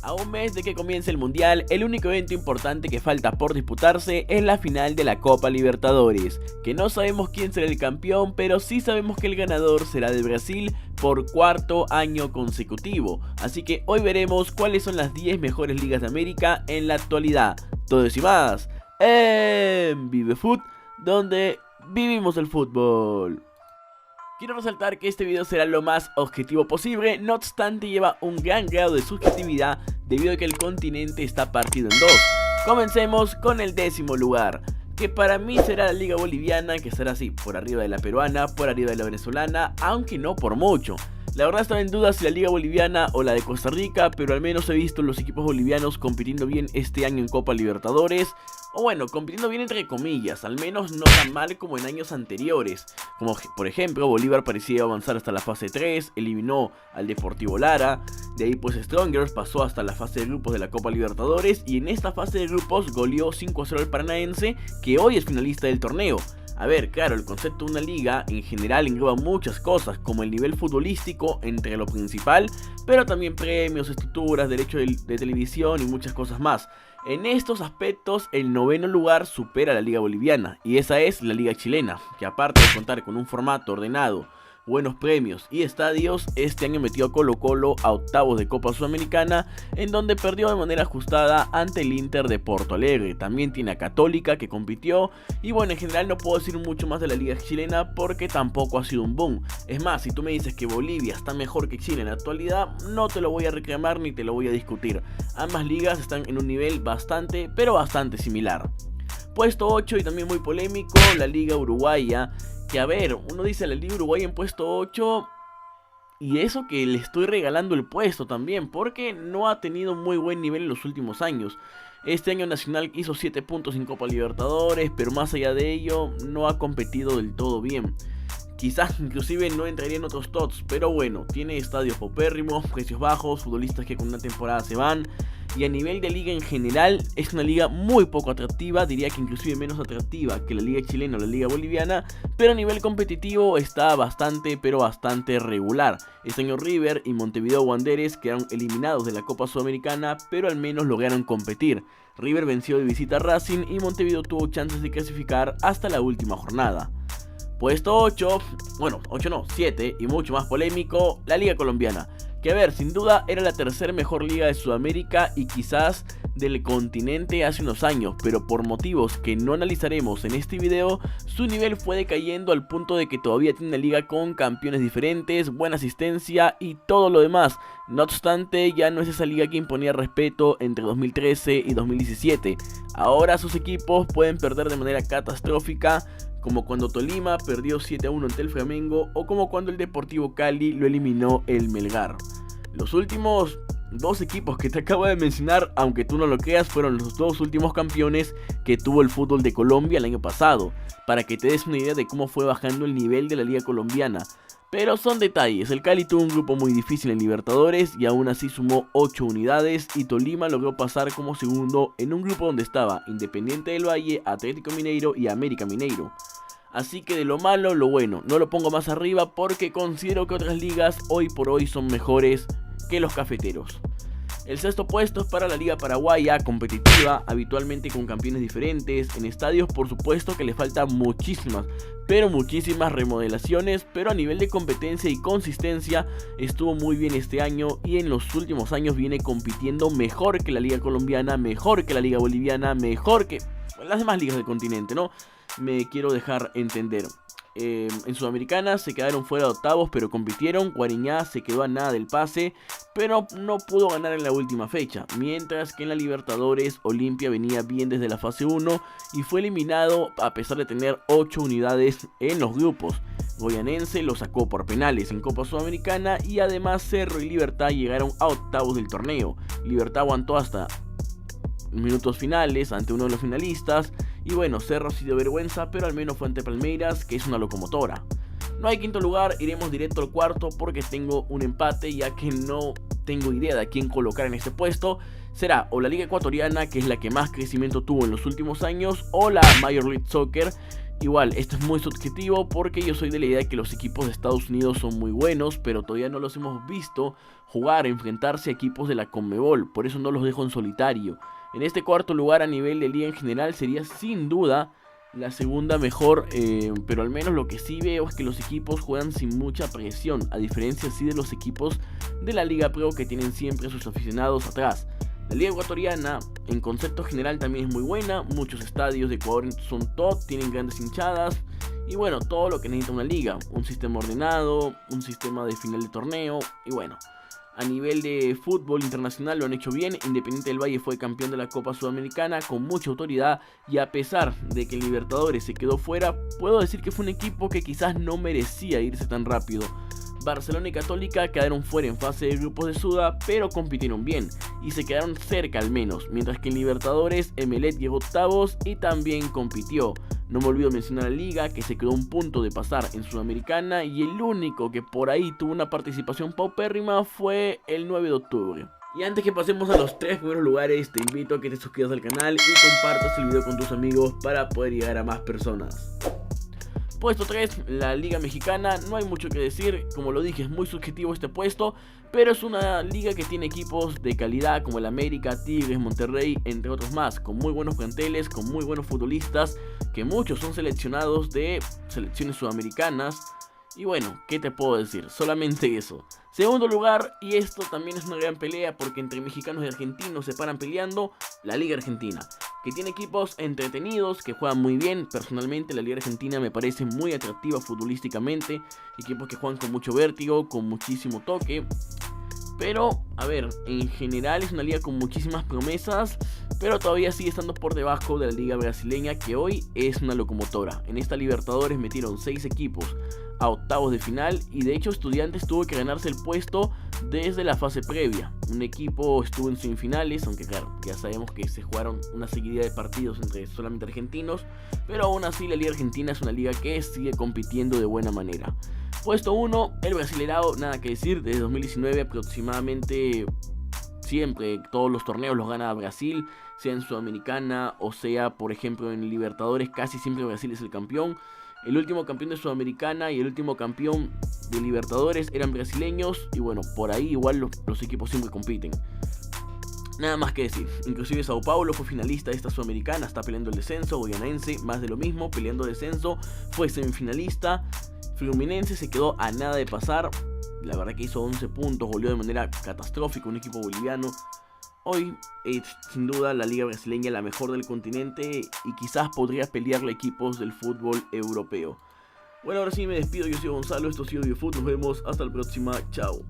A un mes de que comience el Mundial, el único evento importante que falta por disputarse es la final de la Copa Libertadores, que no sabemos quién será el campeón, pero sí sabemos que el ganador será de Brasil por cuarto año consecutivo. Así que hoy veremos cuáles son las 10 mejores ligas de América en la actualidad. Todo eso y más en ViveFoot, donde vivimos el fútbol. Quiero resaltar que este video será lo más objetivo posible, no obstante lleva un gran grado de subjetividad debido a que el continente está partido en dos. Comencemos con el 10º lugar, que para mí será la liga boliviana, que será así, por arriba de la peruana, por arriba de la venezolana, aunque no por mucho. La verdad estaba en duda si la liga boliviana o la de Costa Rica, pero al menos he visto los equipos bolivianos compitiendo bien este año en Copa Libertadores. O bueno, compitiendo bien entre comillas, al menos no tan mal como en años anteriores. Como por ejemplo, Bolívar parecía avanzar hasta la fase 3, eliminó al Deportivo Lara. De ahí pues Strongers pasó hasta la fase de grupos de la Copa Libertadores. Y en esta fase de grupos goleó 5-0 al Paranaense, que hoy es finalista del torneo. A ver, claro, el concepto de una liga en general engloba muchas cosas, como el nivel futbolístico entre lo principal, pero también premios, estructuras, derechos de televisión y muchas cosas más. En estos aspectos, el 9º lugar supera a la liga boliviana, y esa es la liga chilena, que aparte de contar con un formato ordenado, buenos premios y estadios, este año metió a Colo Colo a octavos de Copa Sudamericana, en donde perdió de manera ajustada ante el Inter de Porto Alegre. También tiene a Católica, que compitió, y bueno, en general no puedo decir mucho más de la liga chilena porque tampoco ha sido un boom. Es más, si tú me dices que Bolivia está mejor que Chile en la actualidad, no te lo voy a reclamar ni te lo voy a discutir. Ambas ligas están en un nivel bastante, pero bastante similar. Puesto 8 y también muy polémico, la liga uruguaya. Que a ver, uno dice la liga uruguaya en puesto 8 y eso que le estoy regalando el puesto también, porque no ha tenido muy buen nivel en los últimos años. Este año Nacional hizo 7 puntos en Copa Libertadores, pero más allá de ello no ha competido del todo bien. Quizás inclusive no entraría en otros TOTS, pero bueno, tiene estadios paupérrimos, precios bajos, futbolistas que con una temporada se van. Y a nivel de liga en general es una liga muy poco atractiva, diría que inclusive menos atractiva que la liga chilena o la liga boliviana, pero a nivel competitivo está bastante pero bastante regular. Este año River y Montevideo Wanderers quedaron eliminados de la Copa Sudamericana, pero al menos lograron competir. River venció de visita a Racing y Montevideo tuvo chances de clasificar hasta la última jornada. Puesto 8, bueno 8 no, 7 y mucho más polémico, la liga colombiana. Que a ver, sin duda era la tercera mejor liga de Sudamérica y quizás del continente hace unos años, pero por motivos que no analizaremos en este video, su nivel fue decayendo al punto de que todavía tiene una liga con campeones diferentes, buena asistencia y todo lo demás. No obstante, ya no es esa liga que imponía respeto entre 2013 y 2017. Ahora sus equipos pueden perder de manera catastrófica, como cuando Tolima perdió 7-1 ante el Flamengo o como cuando el Deportivo Cali lo eliminó el Melgar. Los últimos dos equipos que te acabo de mencionar, aunque tú no lo creas, fueron los dos últimos campeones que tuvo el fútbol de Colombia el año pasado, para que te des una idea de cómo fue bajando el nivel de la liga colombiana. Pero son detalles, el Cali tuvo un grupo muy difícil en Libertadores y aún así sumó 8 unidades y Tolima logró pasar como segundo en un grupo donde estaba Independiente del Valle, Atlético Mineiro y América Mineiro. Así que de lo malo, lo bueno, no lo pongo más arriba porque considero que otras ligas hoy por hoy son mejores que los cafeteros. El sexto puesto es para la liga paraguaya, competitiva, habitualmente con campeones diferentes, en estadios por supuesto que le faltan muchísimas, pero muchísimas remodelaciones, pero a nivel de competencia y consistencia estuvo muy bien este año y en los últimos años viene compitiendo mejor que la liga colombiana, mejor que la liga boliviana, mejor que las demás ligas del continente, ¿no? Me quiero dejar entender. En Sudamericana se quedaron fuera de octavos, pero compitieron. Guariñá se quedó a nada del pase, pero no pudo ganar en la última fecha. Mientras que en la Libertadores, Olimpia venía bien desde la fase 1 y fue eliminado a pesar de tener 8 unidades en los grupos. Goyanense lo sacó por penales en Copa Sudamericana y además Cerro y Libertad llegaron a octavos del torneo. Libertad aguantó hasta minutos finales ante uno de los finalistas. Y bueno, Cerro sí dio vergüenza, pero al menos fue ante Palmeiras, que es una locomotora. No hay quinto lugar, iremos directo al cuarto porque tengo un empate, ya que no tengo idea de a quién colocar en este puesto. Será o la Liga Ecuatoriana, que es la que más crecimiento tuvo en los últimos años, o la Major League Soccer, Igual, esto es muy subjetivo porque yo soy de la idea de que los equipos de Estados Unidos son muy buenos, pero todavía no los hemos visto jugar, enfrentarse a equipos de la Conmebol, por eso no los dejo en solitario. En este cuarto lugar a nivel de liga en general sería sin duda la segunda mejor, pero al menos lo que sí veo es que los equipos juegan sin mucha presión, a diferencia sí de los equipos de la Liga Pro que tienen siempre a sus aficionados atrás. La liga ecuatoriana en concepto general también es muy buena, muchos estadios de Ecuador son top, tienen grandes hinchadas y bueno, todo lo que necesita una liga, un sistema ordenado, un sistema de final de torneo y bueno. A nivel de fútbol internacional lo han hecho bien, Independiente del Valle fue campeón de la Copa Sudamericana con mucha autoridad y a pesar de que el Libertadores se quedó fuera, puedo decir que fue un equipo que quizás no merecía irse tan rápido. Barcelona y Católica quedaron fuera en fase de grupos de Suda, pero compitieron bien y se quedaron cerca al menos, mientras que en Libertadores Emelec llegó octavos y también compitió. No me olvido mencionar a la Liga, que se quedó a un punto de pasar en Sudamericana y el único que por ahí tuvo una participación paupérrima fue el 9 de octubre. Y antes que pasemos a los 3 primeros lugares, te invito a que te suscribas al canal y compartas el video con tus amigos para poder llegar a más personas. Puesto 3, la Liga Mexicana, no hay mucho que decir, como lo dije es muy subjetivo este puesto, pero es una liga que tiene equipos de calidad como el América, Tigres, Monterrey, entre otros más, con muy buenos planteles, con muy buenos futbolistas, que muchos son seleccionados de selecciones sudamericanas. Y bueno, ¿qué te puedo decir? Solamente eso. Segundo lugar, y esto también es una gran pelea porque entre mexicanos y argentinos se paran peleando, la Liga Argentina, que tiene equipos entretenidos, que juegan muy bien. Personalmente la Liga Argentina me parece muy atractiva futbolísticamente, equipos que juegan con mucho vértigo, con muchísimo toque. Pero, a ver, en general es una liga con muchísimas promesas, pero todavía sigue estando por debajo de la liga brasileña, que hoy es una locomotora. En esta Libertadores metieron 6 equipos a octavos de final y de hecho Estudiantes tuvo que ganarse el puesto desde la fase previa. Un equipo estuvo en semifinales, aunque claro, ya sabemos que se jugaron una seguidilla de partidos entre solamente argentinos, pero aún así la Liga Argentina es una liga que sigue compitiendo de buena manera. Puesto 1, el Brasileirao, nada que decir, desde 2019 aproximadamente siempre todos los torneos los gana Brasil, sea en Sudamericana o sea por ejemplo en Libertadores, casi siempre Brasil es el campeón. El último campeón de Sudamericana y el último campeón de Libertadores eran brasileños y bueno, por ahí igual los equipos siempre compiten. Nada más que decir, inclusive Sao Paulo fue finalista de esta Sudamericana, está peleando el descenso, Goianense más de lo mismo, peleando descenso, fue semifinalista, Fluminense se quedó a nada de pasar, la verdad que hizo 11 puntos, goleó de manera catastrófica un equipo boliviano. Hoy es sin duda la liga brasileña la mejor del continente y quizás podría pelearle equipos del fútbol europeo. Bueno, ahora sí me despido, yo soy Gonzalo, esto ha sido Videofoot, nos vemos hasta la próxima, chao.